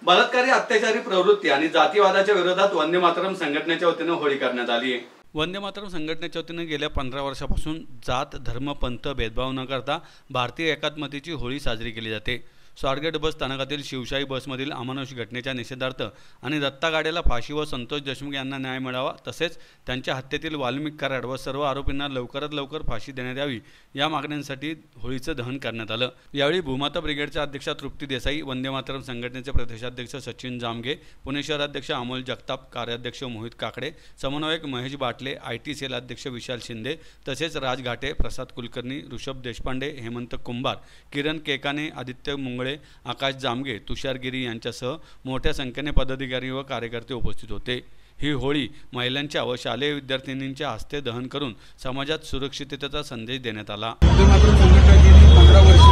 बलात्कारी अत्याचारी प्रवृत्ती आणि जातीवादाच्या विरोधात वंदे मातरम संघटनेच्या वतीने होळी करण्यात आली आहे। वंदे मातरम संघटनेच्या वतीने गेल्या 15 वर्षापासून जात धर्म पंथ भेदभाव न करता भारतीय एकात्मतेची होळी साजरी केली जाते। स्वारगेट बस स्थानकातील शिवशाही बसमधील अमानुष घटनेच्या निषेधार्थ आणि दत्ता गाडेला फाशी व संतोष देशमुख यांना न्याय मिळावा तसेच त्यांच्या हत्येतील वाल्मिक कराड व सर्व आरोपींना लवकरात लवकर फाशी देण्यात यावी या मागण्यांसाठी होळीचं दहन करण्यात आलं। यावेळी भूमाता ब्रिगेडच्या अध्यक्षा तृप्ती देसाई, वंदे मातरम संघटनेचे प्रदेशाध्यक्ष सचिन जामगे, पुणे शहराध्यक्ष अमोल जगताप, कार्याध्यक्ष मोहित काकडे, समन्वयक महेश बाटले, IT सेल अध्यक्ष विशाल शिंदे तसेच राज घाटे, प्रसाद कुलकर्णी, ऋषभ देशपांडे, हेमंत कुंभार, किरण केकाने, आदित्य मुंगळे, आकाश जामगे, तुषार गिरी यांच्यासह मोठ्या संख्येने पदाधिकारी व कार्यकर्ते उपस्थित होते। ही होळी महिलांच्या व शालेय विद्यार्थिनींच्या हस्ते दहन करून समाजात सुरक्षिततेचा संदेश देण्यात आला। माध्यम संघटना गेली 15 वर्ष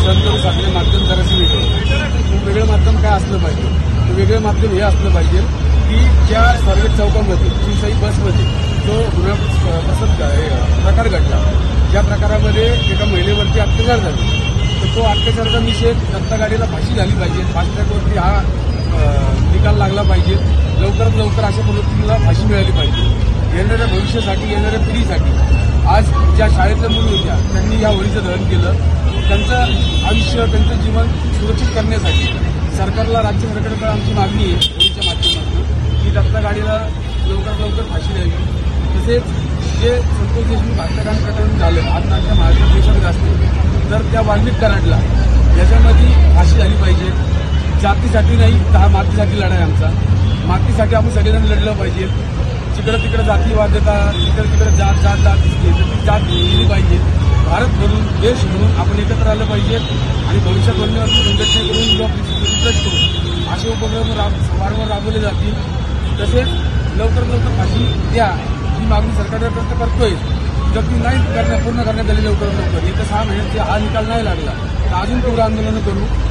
संतोष आपले माध्यम जराशी वेगळं वेगळं माध्यम काय असलं पाहिजे, वेगळं माध्यम हे असलं पाहिजे की ज्या स्वारगेट चौकामध्ये शिवशाही बसमध्ये जो प्रकार घडला, ज्या प्रकारामध्ये एका महिलेवरती अत्याचार झाला, तर तो अत्याचाराचा निषेध दत्ता गाडीला फाशी झाली पाहिजे, फास्ट ट्रॅकवरती हा निकाल लागला पाहिजे, लवकरात लवकर अशा प्रवृत्तीला फाशी मिळाली पाहिजे। येणाऱ्या भविष्यासाठी, येणाऱ्या पिढीसाठी आज ज्या शाळेतल्या मुली होत्या त्यांनी या होळीचं दहन केलं, त्यांचं आयुष्य, त्यांचं जीवन सुरक्षित करण्यासाठी सरकारला, राज्य सरकारकडे आमची मागणी आहे होळीच्या माध्यमातून की दत्ता गाडीला लवकरात लवकर फाशी द्यावी। तसेच जे संतोष देशमुख हत्याकांड प्रकरण झालं आज आमच्या महाराष्ट्र देशात असते, तर त्या वाल्मिक कराडला याच्यामध्ये फाशी झाली पाहिजे। जातीसाठी नाही, हा मातीसाठी लढाई आमचा, मातीसाठी आपण सगळेजण लढलं पाहिजे। जिकडं तिकडं जातीवाद्यता, तिकडे जात दिसते तर ती जात केली पाहिजे। भारत म्हणून, देश म्हणून आपण एकत्र आलं पाहिजे आणि भविष्यात वंदे मातरम संघटनेकडून किंवा रिसर्च करून असे उपक्रम वारंवार राबवले जातील। तसेच लवकरात लवकर फाशी द्या ही मागणी सरकारपर्यंत करतोय। जर ती नाही पूर्ण करण्यात आली लवकरात लवकर, 1 ते 6 महिन्यात हा निकाल नाही लागला तर अजून तीव्र आंदोलन करू।